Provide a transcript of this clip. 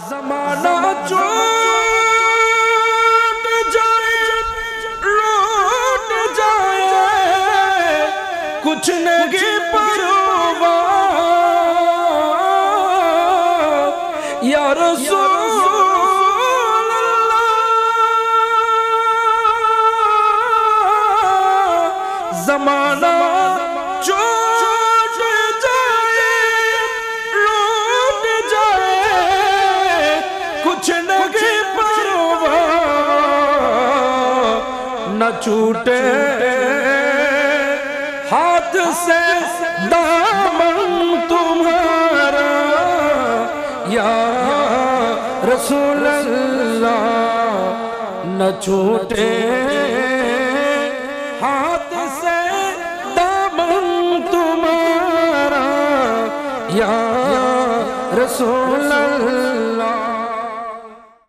زمانہ چھوٹ جائے لوٹ جائے کچھ نہیں پرواہ یا رسول اللہ زمانہ چھوٹ جائے لوٹ جائے کچھ نہیں پرواہ نہ چھوٹے ہاتھ سے دامن تمہارا یا رسول اللہ نہ چھوٹے ہاتھ سے دامن تمہارا یا رسول اللہ